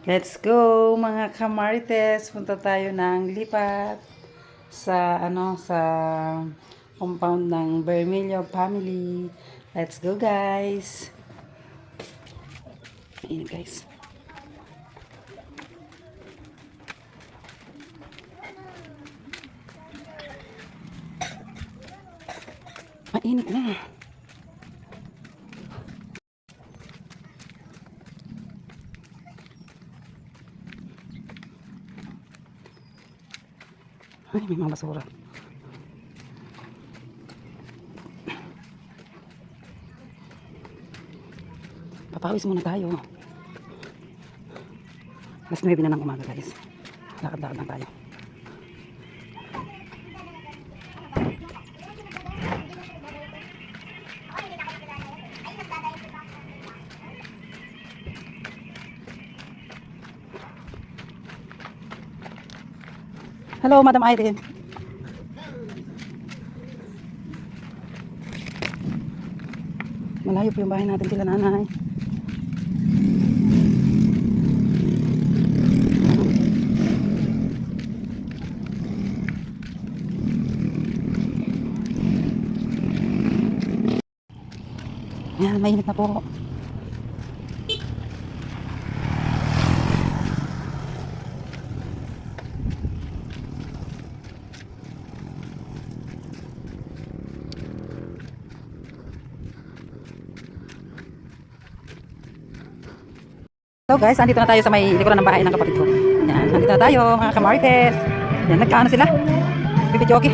Let's go mga kamarites. Punta tayo ng lipat sa sa compound ng Bermilio family. Let's go guys. Ayun guys. Mainit na. Ay, may mga basura. Papawis muna tayo. Alas 9 na ng umaga guys. Lakad-lakad lang tayo. Hello, Madam Irene. Malayo po yung bahay natin kila nanay. Yan, mainit na po. Hello guys, andito na tayo sa may likuran ng bahay ng kapatid ko. Yan, andito na tayo mga kamarites. Yan, nagkaano sila? Bibidyoke.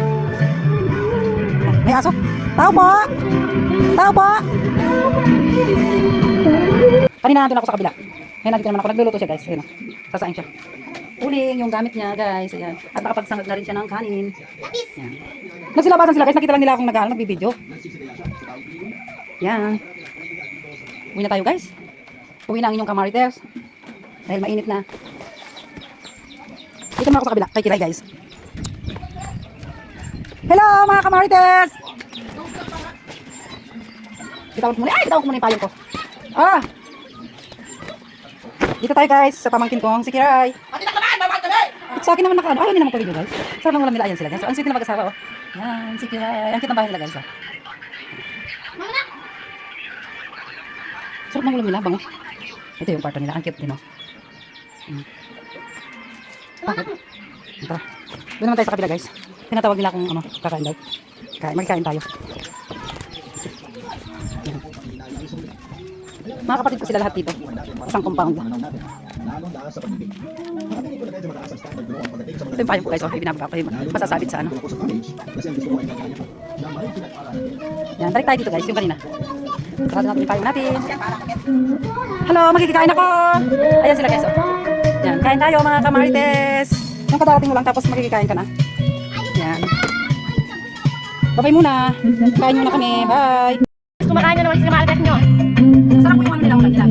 May aso. Tao po! Tao po! Kanina nandun ako sa kabila. Ngayon nandito naman ako. Nagluluto siya guys. Ayun, sasain siya. Uling yung gamit niya guys. Ayan. At nakapagsangag na rin siya ng kanin. Yan. Nagsilabasan sila guys. Nakita lang nila akong nagbibidyo. Yan. Uwi na tayo guys. Uwi na ang inyong kamarites. Dahil mainit na. Dito naman ako sa kabila. Kay Kiray guys. Hello mga kamarites! Bitawag ko muna. Ay, bitawag ko muna yung payong ko. Ah! Dito tayo guys sa pamangkin kong si Kiray. Sa akin naman nakaano. Ayaw nila magpa-video guys. Sarap ng ulam nila. Ayan sila guys. So, ang sweet na mag-asawa oh. Yan, si Kiray. Ang cute ng bahay nila guys oh. Sarap ng ulam nila. Bango. Ito yung kwarto nila. Ang cute din oh. Bakit? Ito. Doon naman tayo sa kabila guys. Tinatawag nila kung ano, kakain daw. Magkikain tayo. Yan. Mga kapatid ko sila lahat dito. Isang compound. Ito yung payong ko guys. Ibinababa ko yung masasabit sa ano. Yan, tarik tayo dito guys. Yung kanina. Sarado natin yung payong natin. Hello, magkikikain ako. Ayan sila guys. Yan, kain tayo mga kamarites. Yung kadarating mo lang tapos magkikikain ka na. Yan. Bye-bye muna. Kain muna kami. Bye. Kumakain na naman si kamarites nyo. Sarap po yung ano nila ulan nila.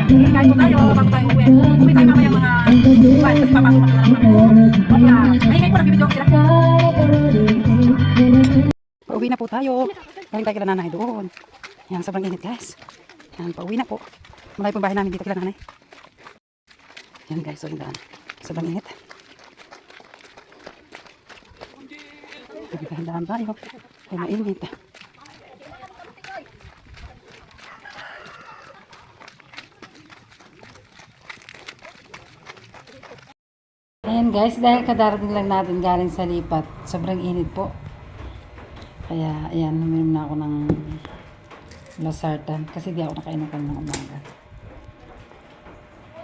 Kain po tayo bago tayo uwi. Uwi tayo mamaya mga iba. Tapos papasok na lang namin. Kaya, maingay po nagbibidyo ko sila. Pauwi na po tayo. Galing tayo kila nanay doon. Yan, sobrang init guys. Yan, pauwi na po. Malay po bahay namin dito kila nanay. Yan guys, so yung daan. Sobrang init. Dahan-dahan tayo. Ay mainit. Ayan guys, dahil kadarating lang natin galing sa lipat. Sobrang init po. Kaya ayan, huminom na ako ng losartan. Kasi di ako nakainom ng umaga.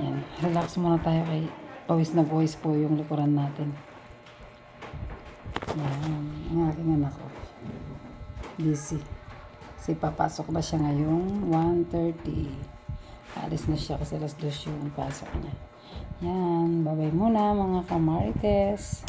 Ayan, relax muna tayo kay pawis na voice po yung likuran natin. Yan, ang aking anak ko. Busy. Kasi papasok ba siya ngayong 1:30. Alis na siya kasi alas 2 yung pasok niya. Yan, bye-bye muna mga kamarites.